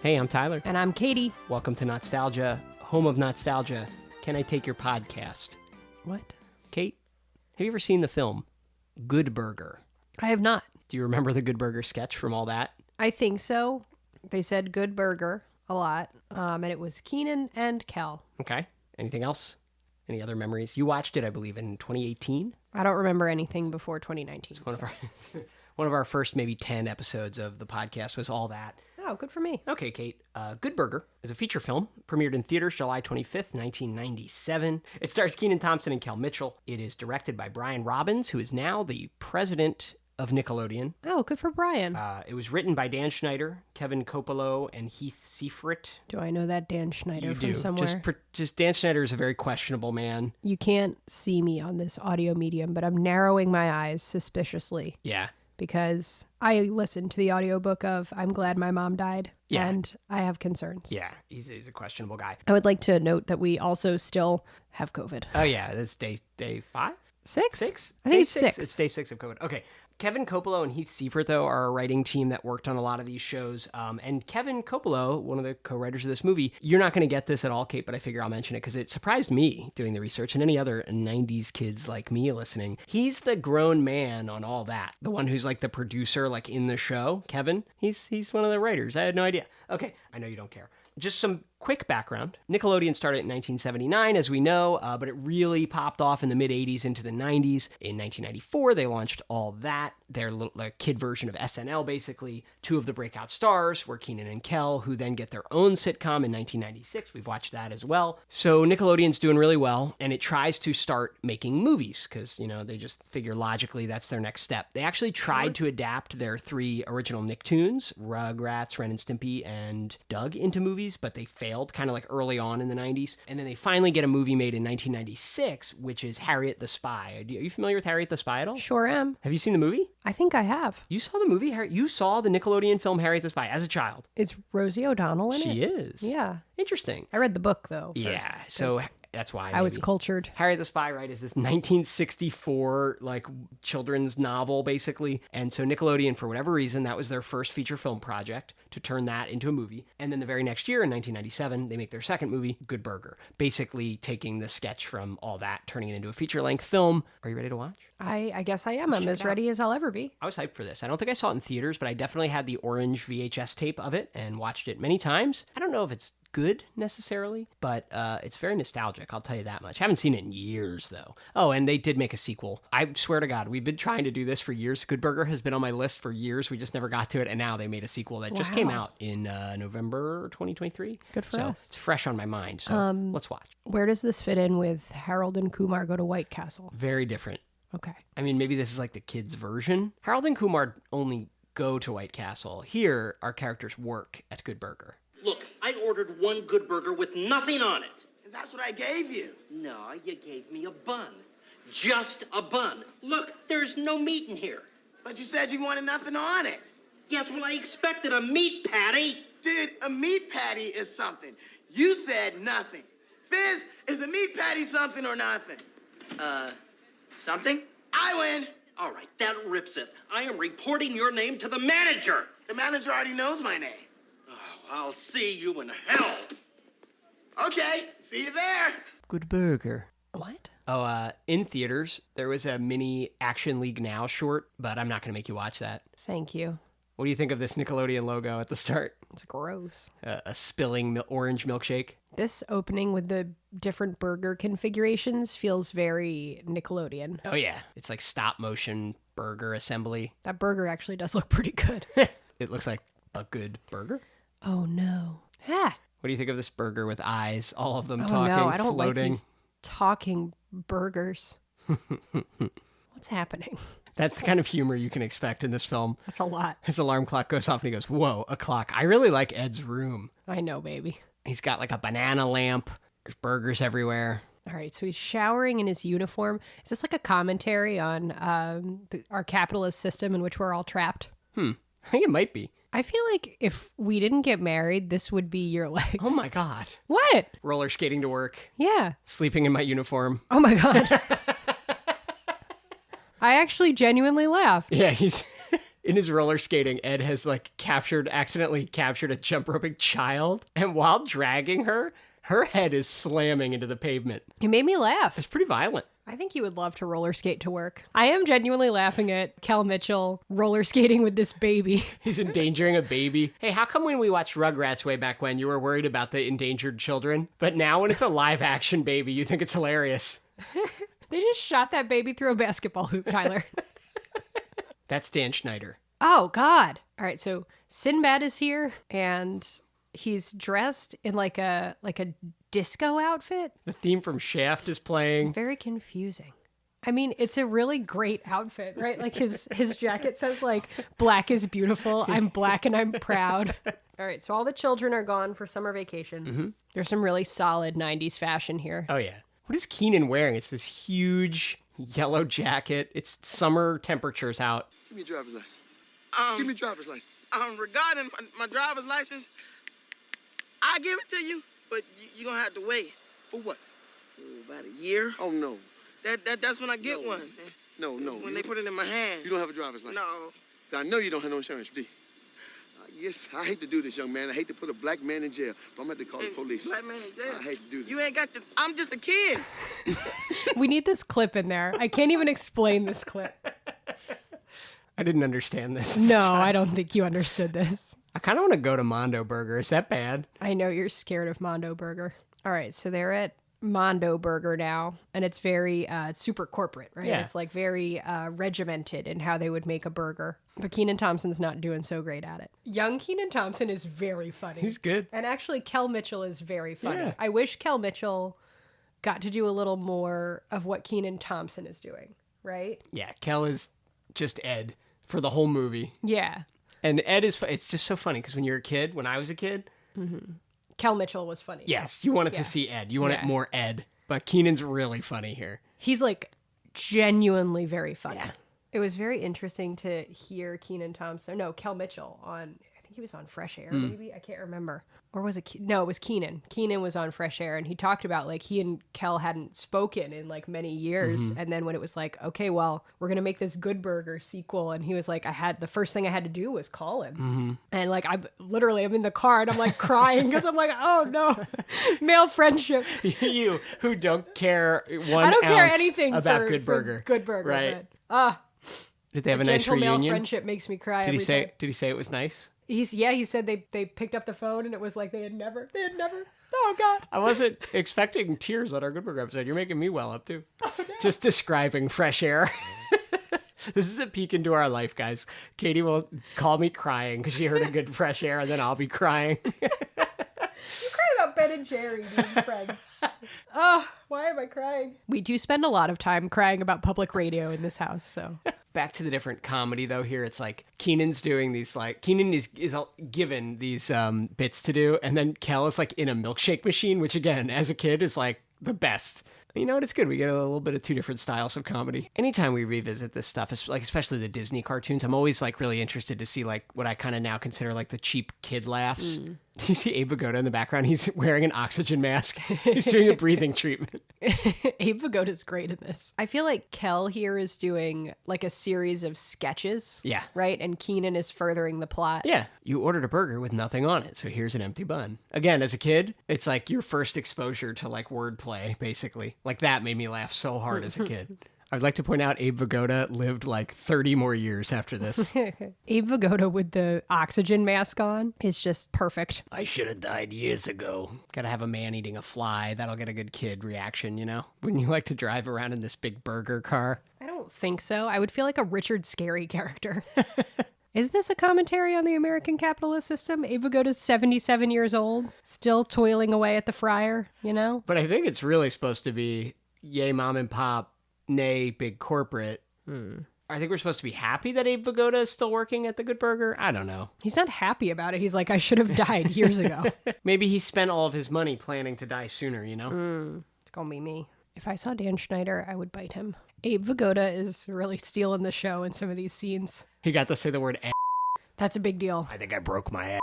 Hey, I'm Tyler. And I'm Katie. Welcome to Not-Stalgia, home of Not-Stalgia. Can I Take Your Podcast? What? Kate, have you ever seen the film Good Burger? I have not. Do you remember the Good Burger sketch from all that? I think so. They said good burger a lot. And it was Keenan and Kel. Okay. Anything else? Any other memories? You watched it, I believe, in 2018? I don't remember anything before 2019. One of our first maybe 10 episodes of the podcast was all that. Oh, good for me. Okay, Kate. Good Burger is a feature film, premiered in theaters July 25th, 1997. It stars Kenan Thompson and Kel Mitchell. It is directed by Brian Robbins, who is now the president of Nickelodeon. Oh, good for Brian. It was written by Dan Schneider, Kevin Coppolo, and Heath Seifert. Do I know that Dan Schneider You from do. somewhere? Just Dan Schneider is a very questionable man. You can't see me on this audio medium, but I'm narrowing my eyes suspiciously. Yeah. Because I listened to the audiobook of I'm Glad My Mom Died, and I have concerns. Yeah, he's a questionable guy. I would like to note that we also still have COVID. Oh, yeah, that's day 5? 6? 6? I think Day it's 6. It's day 6 of COVID. Okay. Kevin Coppolo and Heath Seifert, though, are a writing team that worked on a lot of these shows. And Kevin Coppolo, one of the co-writers of this movie, you're not going to get this at all, Kate, but I figure I'll mention it because it surprised me doing the research and any other 90s kids like me listening. He's the grown man on all that. The one who's like the producer, like in the show, Kevin. He's one of the writers. I had no idea. Okay, I know you don't care. Just some quick background. Nickelodeon started in 1979, as we know, but it really popped off in the mid-'80s into the 90s. In 1994, they launched All That, their kid version of SNL, basically. Two of the breakout stars were Kenan and Kel, who then get their own sitcom in 1996. We've watched that as well. So Nickelodeon's doing really well, and it tries to start making movies, because, they just figure logically that's their next step. They actually tried to adapt their 3 original Nicktoons, Rugrats, Ren and Stimpy, and Doug, into movies, but they failed kind of like early on in the 90s. And then they finally get a movie made in 1996, which is Harriet the Spy. Are you familiar with Harriet the Spy at all? Sure am. Have you seen the movie? I think I have. You saw the movie? You saw the Nickelodeon film Harriet the Spy as a child? Is Rosie O'Donnell in it? She is. Yeah. Interesting. I read the book, though. Yeah, so that's why. I was cultured. Harriet the Spy, right, is this 1964, children's novel, basically. And so Nickelodeon, for whatever reason, that was their first feature film project to turn that into a movie. And then the very next year, in 1997, they make their second movie, Good Burger, basically taking the sketch from All That, turning it into a feature-length film. Are you ready to watch? I guess I am. I'm as ready as I'll ever be. I was hyped for this. I don't think I saw it in theaters, but I definitely had the orange VHS tape of it and watched it many times. I don't know if it's good necessarily, but it's very nostalgic, I'll tell you that much. I haven't seen it in years, though. Oh, and they did make a sequel. I swear to God, we've been trying to do this for years. Good Burger has been on my list for years. We just never got to it, and now they made a sequel that just came out in November 2023. Good for us. It's fresh on my mind, so let's watch. Where does this fit in with Harold and Kumar Go to White Castle? Very different. Okay. I mean, maybe this is like the kids' version. Harold and Kumar only go to White Castle. Here, our characters work at Good Burger. Look, I ordered one Good Burger with nothing on it. And that's what I gave you. No, you gave me a bun. Just a bun. Look, there's no meat in here. But you said you wanted nothing on it. Yes, well, I expected a meat patty. Dude, a meat patty is something. You said nothing. Fizz, is a meat patty something or nothing? Something? I win. All right, that rips it. I am reporting your name to the manager. The manager already knows my name. Oh, I'll see you in hell. Okay, see you there. Good Burger. What? Oh, in theaters, there was a mini Action League Now short, but I'm not going to make you watch that. Thank you. What do you think of this Nickelodeon logo at the start? It's gross. A spilling orange milkshake? This opening with the different burger configurations feels very Nickelodeon. Oh, yeah. It's like stop motion burger assembly. That burger actually does look pretty good. It looks like a good burger. Oh, no. Ah. What do you think of this burger with eyes? All of them Oh, talking, no. I don't floating. like these talking burgers. What's happening? That's the kind of humor you can expect in this film. That's a lot. His alarm clock goes off and he goes, whoa, a clock. I really like Ed's room. I know, baby. He's got like a banana lamp. There's burgers everywhere. All right, so he's showering in his uniform. Is this like a commentary on our capitalist system in which we're all trapped? I think it might be. I feel like if we didn't get married, this would be your life. Oh my God. What? Roller skating to work. Yeah. Sleeping in my uniform. Oh my God. I actually genuinely laugh. Yeah, in his roller skating, Ed has like accidentally captured a jump roping child, and while dragging her, her head is slamming into the pavement. It made me laugh. It's pretty violent. I think you would love to roller skate to work. I am genuinely laughing at Kel Mitchell roller skating with this baby. He's endangering a baby. Hey, how come when we watched Rugrats way back when, you were worried about the endangered children, but now when it's a live action baby, you think it's hilarious? They just shot that baby through a basketball hoop, Tyler. That's Dan Schneider. Oh, God. All right, so Sinbad is here, and he's dressed in like a disco outfit. The theme from Shaft is playing. Very confusing. I mean, it's a really great outfit, right? Like his jacket says like, black is beautiful. I'm black and I'm proud. All right, so all the children are gone for summer vacation. Mm-hmm. There's some really solid 90s fashion here. Oh, yeah. What is Keenan wearing? It's this huge yellow jacket. It's summer temperatures out. Give me a driver's license. Give me a driver's license. Regarding my driver's license, I give it to you, but you're gonna have to wait. For what? About a year. Oh, no. That's when I get one. No. When they put it in my hand. You don't have a driver's license? No. I know you don't have no insurance, do you? Yes, I hate to do this, young man. I hate to put a black man in jail, but I'm going to have to call the police. Black man in jail? I hate to do this. You ain't got the... I'm just a kid. We need this clip in there. I can't even explain this clip. I didn't understand this. No, I don't think you understood this. I kind of want to go to Mondo Burger. Is that bad? I know you're scared of Mondo Burger. All right, so they're at Mondo Burger now, and it's very it's super corporate, right? Yeah. It's like very regimented in how they would make a burger. But Kenan Thompson's not doing so great at it. Young Kenan Thompson is very funny. He's good. And actually, Kel Mitchell is very funny. Yeah. I wish Kel Mitchell got to do a little more of what Kenan Thompson is doing, right? Yeah, Kel is just Ed for the whole movie. Yeah. And Ed is, it's just so funny because when you're a kid, when I was a kid, Kel Mitchell was funny. yes, you wanted to see Ed. You wanted more Ed. But Keenan's really funny here. He's like genuinely very funny. Yeah. It was very interesting to hear Kel Mitchell on, I think he was on Fresh Air, maybe? I can't remember. Or was it, no, it was Kenan. Kenan was on Fresh Air, and he talked about, like, he and Kel hadn't spoken in, like, many years. And then when it was like, okay, well, we're going to make this Good Burger sequel. And he was like, the first thing I had to do was call him. And, like, I'm in the car, and I'm, like, crying because I'm like, oh, no, male friendship. You who don't care I don't care anything about for Good Burger. Good Burger. Right. But, Did they have a nice gentle male reunion? friendship makes me cry. Did he every say? time. Did he say it was nice? He said they picked up the phone and it was like they had never. Oh God. I wasn't expecting tears on our Good Burger episode. You're making me well up too. Oh, no. Just describing Fresh Air. This is a peek into our life, guys. Katie will call me crying because she heard a good Fresh Air, and then I'll be crying. You cry about Ben and Jerry being friends. Oh, why am I crying? We do spend a lot of time crying about public radio in this house, so. Back to the different comedy though. Here it's like Keenan's doing these, like Keenan is given these bits to do, and then Kel is like in a milkshake machine, which again as a kid is like the best. You know what? It's good. We get a little bit of two different styles of comedy. Anytime we revisit this stuff, it's like especially the Disney cartoons, I'm always like really interested to see like what I kind of now consider like the cheap kid laughs. Do you see Abe Vigoda in the background? He's wearing an oxygen mask. He's doing a breathing treatment. Abe Vigoda's great in this. I feel like Kel here is doing like a series of sketches. Yeah. Right? And Kenan is furthering the plot. Yeah. You ordered a burger with nothing on it, so here's an empty bun. Again, as a kid, it's like your first exposure to like wordplay, basically. Like that made me laugh so hard as a kid. I'd like to point out Abe Vigoda lived like 30 more years after this. Abe Vigoda with the oxygen mask on is just perfect. I should have died years ago. Gotta have a man eating a fly. That'll get a good kid reaction, you know? Wouldn't you like to drive around in this big burger car? I don't think so. I would feel like a Richard Scarry character. Is this a commentary on the American capitalist system? Abe Vigoda's 77 years old, still toiling away at the fryer, you know? But I think it's really supposed to be, yay, mom and pop, nay, big corporate. I think we're supposed to be happy that Abe Vigoda is still working at the Good Burger. I don't know. He's not happy about it. He's like, I should have died years ago. Maybe he spent all of his money planning to die sooner, you know? It's gonna be me. If I saw Dan Schneider, I would bite him. Abe Vigoda is really stealing the show in some of these scenes. He got to say the word ass. That's a big deal. I think I broke my ass.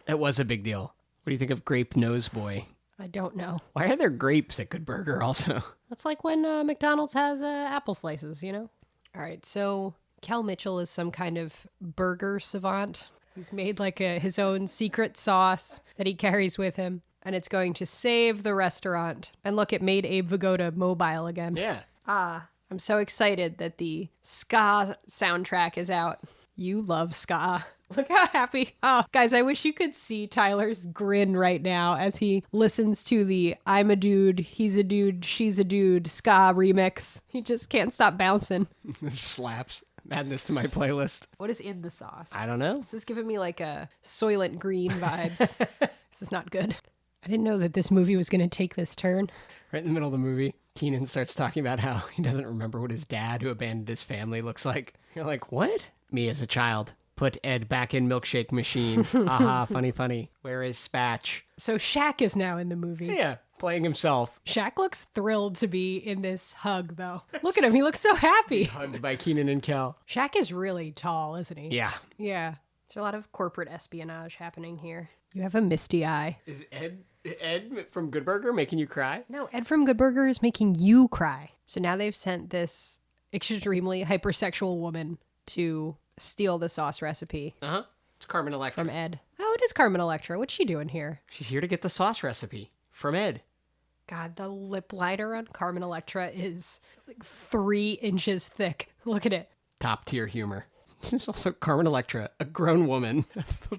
It was a big deal. What do you think of Grape Nose Boy? I don't know. Why are there grapes at Good Burger also? That's like when McDonald's has apple slices, you know? All right, so Kel Mitchell is some kind of burger savant. He's made like his own secret sauce that he carries with him, and it's going to save the restaurant. And look, it made Abe Vigoda mobile again. Yeah. I'm so excited that the ska soundtrack is out. You love ska. Look how happy. Oh, guys, I wish you could see Tyler's grin right now as he listens to the I'm a dude, he's a dude, she's a dude ska remix. He just can't stop bouncing. This slaps. Add this to my playlist. What is in the sauce? I don't know. This is giving me like a Soylent Green vibes. This is not good. I didn't know that this movie was going to take this turn. Right in the middle of the movie, Keenan starts talking about how he doesn't remember what his dad, who abandoned his family, looks like. You're like, what? Me as a child. Put Ed back in milkshake machine. Aha, funny, funny. Where is Spatch? So Shaq is now in the movie. Yeah, playing himself. Shaq looks thrilled to be in this hug, though. Look at him. He looks so happy. Hugged by Keenan and Kel. Shaq is really tall, isn't he? Yeah. Yeah. There's a lot of corporate espionage happening here. You have a misty eye. Is Ed from Good Burger making you cry? No, Ed from Good Burger is making you cry. So now they've sent this extremely hypersexual woman to steal the sauce recipe Uh-huh. It's Carmen Electra. from Ed. Oh, it is Carmen Electra. What's she doing here? She's here to get the sauce recipe from Ed. God, the lip liner on Carmen Electra is like 3 inches thick. Look at it. Top tier humor. This is also Carmen Electra, a grown woman,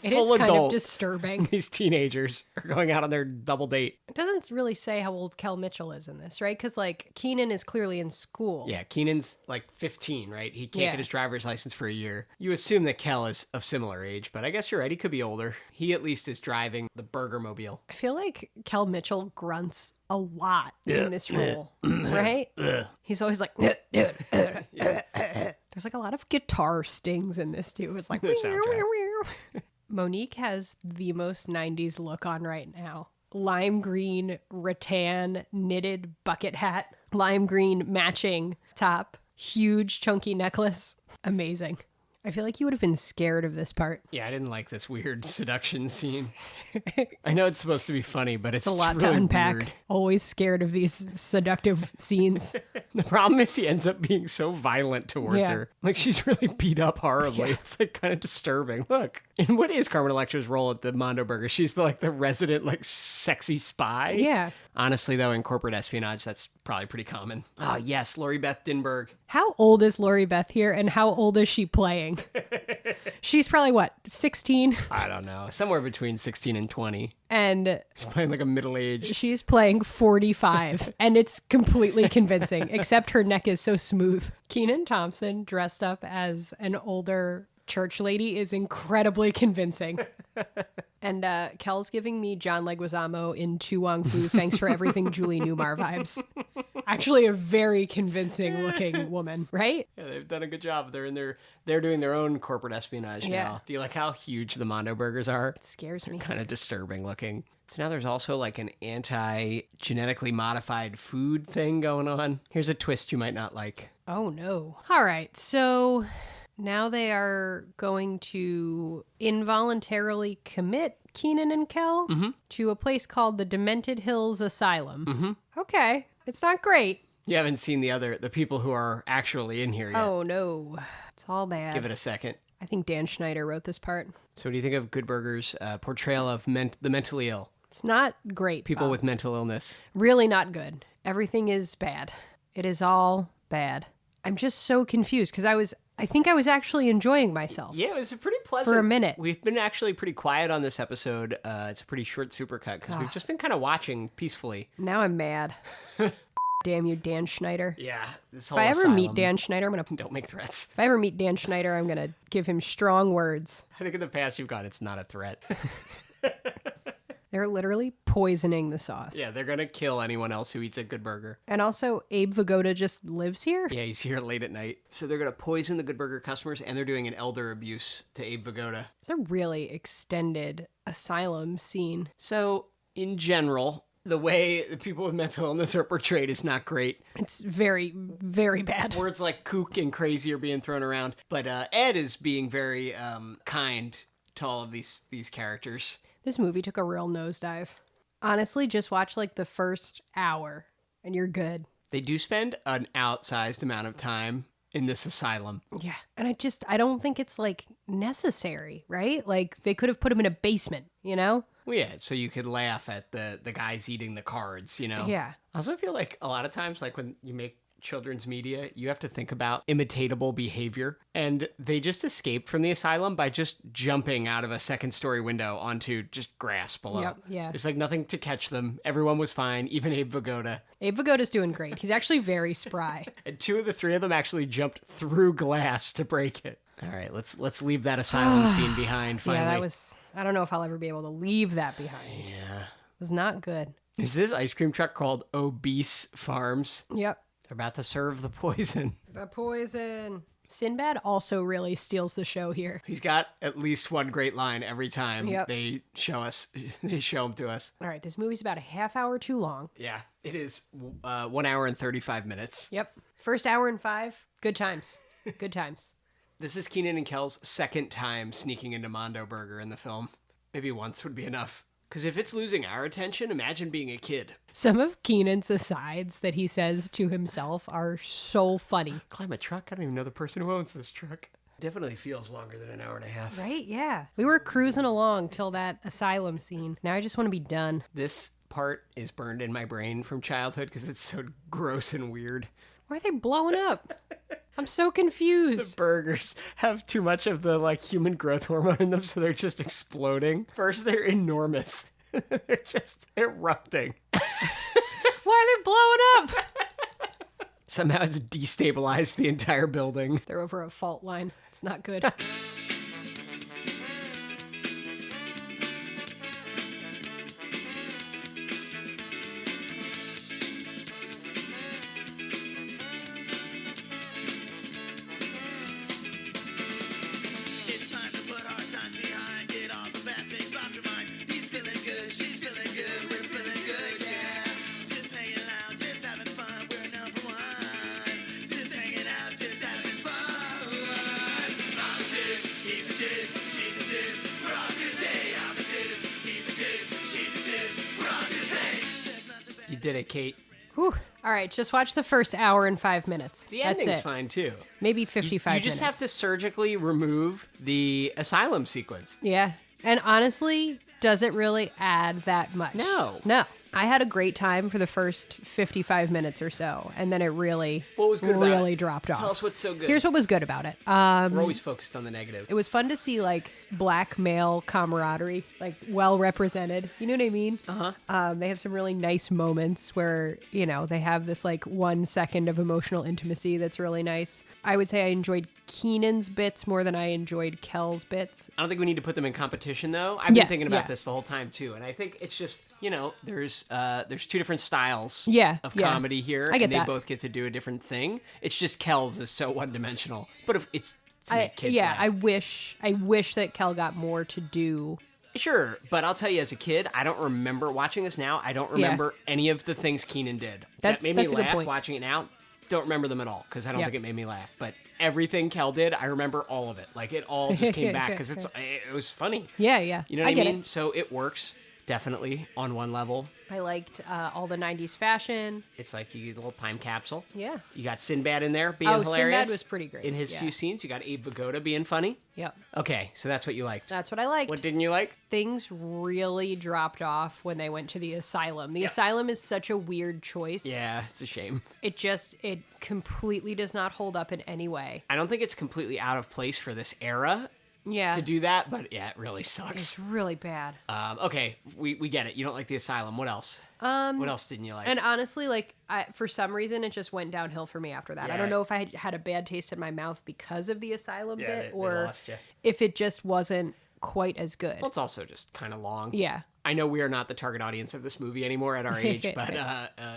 It is full kind of adult. disturbing. These teenagers are going out on their double date. It doesn't really say how old Kel Mitchell is in this, right? Because, like, Keenan is clearly in school. Yeah, Keenan's like 15, right? He can't Yeah. get his driver's license for a year. You assume that Kel is of similar age, but I guess you're right. He could be older. He at least is driving the burger mobile. I feel like Kel Mitchell grunts a lot in this role, right? He's always like, there's like a lot of guitar stings in this too. It's like, The soundtrack. Monique has the most 90s look on right now. Lime green rattan knitted bucket hat, lime green matching top, huge chunky necklace. Amazing. I feel like you would have been scared of this part. Yeah, I didn't like this weird seduction scene. I know it's supposed to be funny, but it's It's a lot really to unpack. weird. Always scared of these seductive scenes. The problem is he ends up being so violent towards Yeah. her. Like she's really beat up horribly. Yeah. It's like kind of disturbing. Look. And what is Carmen Electra's role at the Mondo Burger? She's the resident like sexy spy. Yeah. Honestly though, in corporate espionage, that's probably pretty common. Oh yes, Lori Beth Dinberg. How old is Lori Beth here and how old is she playing? She's probably what, 16? I don't know. Somewhere between 16 and 20. And She's playing like a middle-aged. she's playing 45 and it's completely convincing, except her neck is so smooth. Kenan Thompson dressed up as an older church lady is incredibly convincing. And Kel's giving me John Leguizamo in Tu Wong Fu, thanks for everything, Julie Newmar vibes. Actually a very convincing looking woman, right? Yeah, they've done a good job. They're doing their own corporate espionage Yeah. now. Do you like how huge the Mondo Burgers are? It scares me. Kind of disturbing looking. So now there's also like an anti-genetically modified food thing going on. Here's a twist you might not like. Oh no. All right, so now they are going to involuntarily commit Keenan and Kel to a place called the Demented Hills Asylum. Okay, it's not great. You haven't seen the people who are actually in here yet. Oh no, it's all bad. Give it a second. I think Dan Schneider wrote this part. So what do you think of Good Burger's portrayal of the mentally ill? It's not great. People Bob. with mental illness. Really not good. Everything is bad. It is all bad. I'm just so confused because I think I was actually enjoying myself. Yeah, it was a pretty pleasant. For a minute. We've been actually pretty quiet on this episode. It's a pretty short supercut because we've just been kind of watching peacefully. Now I'm mad. Damn you, Dan Schneider. Yeah. This If whole I ever asylum. meet Dan Schneider, I'm gonna. Don't make threats. If I ever meet Dan Schneider, I'm gonna give him strong words. I think in the past you've gone, it's not a threat. They're literally poisoning the sauce. Yeah, they're going to kill anyone else who eats a Good Burger. And also, Abe Vigoda just lives here. Yeah, he's here late at night. So they're going to poison the Good Burger customers, and they're doing an elder abuse to Abe Vigoda. It's a really extended asylum scene. So, in general, the way the people with mental illness are portrayed is not great. It's very, very bad. Words like kook and crazy are being thrown around. But Ed is being very kind to all of these characters. This movie took a real nosedive. Honestly, just watch like the first hour and you're good. They do spend an outsized amount of time in this asylum. Yeah. And I don't think it's like necessary, right? Like they could have put him in a basement, you know? Well, yeah, so you could laugh at the guys eating the cards, you know? Yeah. I also feel like a lot of times, like when you make children's media, you have to think about imitatable behavior. And they just escaped from the asylum by just jumping out of a second-story window onto just grass below. Yep, yeah. There's like nothing to catch them. Everyone was fine, even Abe Vigoda. Abe Vigoda's doing great. He's actually very spry. And two of the three of them actually jumped through glass to break it. All right, let's leave that asylum scene behind finally. Yeah, that was, I don't know if I'll ever be able to leave that behind. Yeah. It was not good. Is this ice cream truck called Obese Farms? Yep. They're about to serve the poison. The poison. Sinbad also really steals the show here. He's got at least one great line every time Yep. they show him to us. All right, this movie's about a half hour too long. Yeah, it is 1 hour and 35 minutes. Yep. First hour and 5, good times. Good times. This is Keenan and Kel's second time sneaking into Mondo Burger in the film. Maybe once would be enough. Because if it's losing our attention, imagine being a kid. Some of Keenan's asides that he says to himself are so funny. Climb a truck? I don't even know the person who owns this truck. Definitely feels longer than an hour and a half. Right? Yeah. We were cruising along till that asylum scene. Now I just want to be done. This part is burned in my brain from childhood because it's so gross and weird. Why are they blowing up? I'm so confused. Burgers have too much of the like human growth hormone in them, so they're just exploding. First, they're enormous. They're just erupting. Why are they blowing up? Somehow it's destabilized the entire building. They're over a fault line. It's not good. It's time to put hard times behind. Get all the bad things off your mind. He's feeling good, she's feeling good, we're feeling good, yeah. Just hanging out, just having fun, we're number one. Just hanging out, just having fun. I'm a dude, he's a dude, she's a dude. We're all dudes, hey, I'm a dude, he's a dude, she's a dude. We're all dudes, hey. You did it, Kate. Whew. All right, just watch the first hour and 5 minutes. The That's ending's it. fine too. Maybe 55 You just have to surgically remove the asylum sequence. Yeah. And honestly, does it really add that much? No. No. I had a great time for the first 55 minutes or so, and then it really, What was good about really it? dropped off. Tell us what's so good. Here's what was good about it. We're always focused on the negative. It was fun to see like black male camaraderie, like well represented. You know what I mean? They have some really nice moments where, you know, they have this like 1 second of emotional intimacy that's really nice. I would say I enjoyed Keenan's bits more than I enjoyed Kel's bits. I don't think we need to put them in competition, though. I've been Yes, thinking about yeah. this the whole time too, and I think it's just, you know, there's two different styles Yeah, of yeah. comedy here, I get and they that. both get to do a different thing. It's just Kel's is so one dimensional, but if it's to make kids yeah, laugh. I wish that Kel got more to do. Sure, but I'll tell you, as a kid, I don't remember watching this now. I don't remember any of the things Keenan did. That's- that made me that's a good laugh point. watching it now. Don't remember them at all because I don't Yeah. think it made me laugh. But everything Kel did, I remember all of it. Like it all just came back because it was funny. Yeah, yeah. You know what I get mean? it. So it works definitely on one level. I liked all the 90s fashion. It's like you get a little time capsule. Yeah. You got Sinbad in there being Oh, hilarious. Sinbad was pretty great, in his yeah. few scenes. You got Abe Vigoda being funny. Yep. Okay, so that's what you liked. That's what I liked. What didn't you like? Things really dropped off when they went to the asylum. The asylum is such a weird choice. Yeah, it's a shame. It completely does not hold up in any way. I don't think it's completely out of place for this era Yeah. to do that, but yeah, it really It's sucks. really bad. Okay, we get it. You don't like the asylum. What else? What else didn't you like? And honestly, like, for some reason, it just went downhill for me after that. Yeah. I don't know if I had a bad taste in my mouth because of the asylum Yeah, bit they or lost ya. if it just wasn't quite as good. Well, it's also just kind of long. Yeah. I know we are not the target audience of this movie anymore at our age, but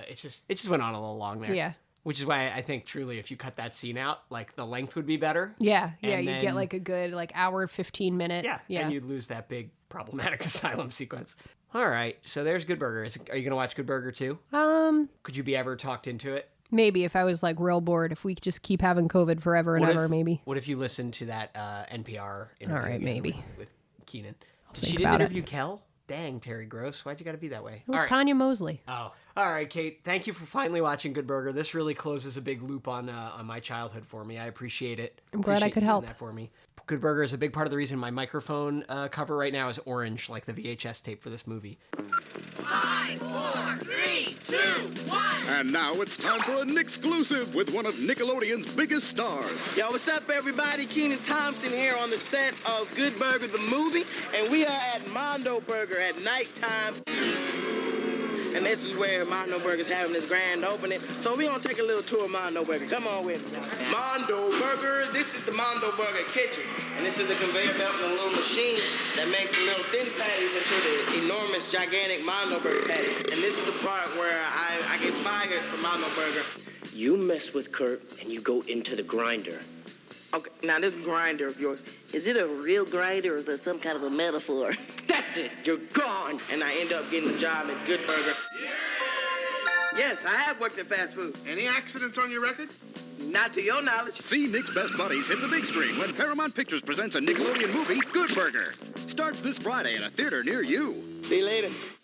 it just went on a little long there. Yeah. Which is why I think truly, if you cut that scene out, like the length would be better. Yeah. Yeah. And You then- get like a good, like, hour, 15 minute. Yeah, Yeah. and you'd lose that big problematic asylum sequence. All right, so there's Good Burger. Are you gonna watch Good Burger too? Could you be ever talked into it? Maybe if I was like real bored, if we could just keep having COVID forever and What ever, if- maybe. What if you listened to that NPR interview? All right, again maybe. with Keenan. think She didn't about it. interview Kel. Dang, Terry Gross. Why'd you gotta be that way? It was All right. Tanya Mosley. Oh, all right, Kate. Thank you for finally watching Good Burger. This really closes a big loop on my childhood for me. I appreciate it. I'm glad I Appreciate could you doing help. that for me. Good Burger is a big part of the reason my microphone cover right now is orange, like the VHS tape for this movie. 5, 4, 3, 2, 1. And now it's time for an exclusive with one of Nickelodeon's biggest stars. Yo, what's up, everybody? Keenan Thompson here on the set of Good Burger, the movie, and we are at Mondo Burger at nighttime. And this is where Mondo Burger's having this grand opening. So we're going to take a little tour of Mondo Burger. Come on with me. Mondo Burger, this is the Mondo Burger kitchen. And this is the conveyor belt and a little machine that makes the little thin patties into the enormous, gigantic Mondo Burger patty. And this is the part where I get fired from Mondo Burger. You mess with Kurt and you go into the grinder. Okay, now this grinder of yours, is it a real grinder or is it some kind of a metaphor? That's it. You're gone. And I end up getting a job at Good Burger. Yes, I have worked at fast food. Any accidents on your record? Not to your knowledge. See Nick's Best Buddies hit the big screen when Paramount Pictures presents a Nickelodeon movie, Good Burger. Starts this Friday in a theater near you. See you later.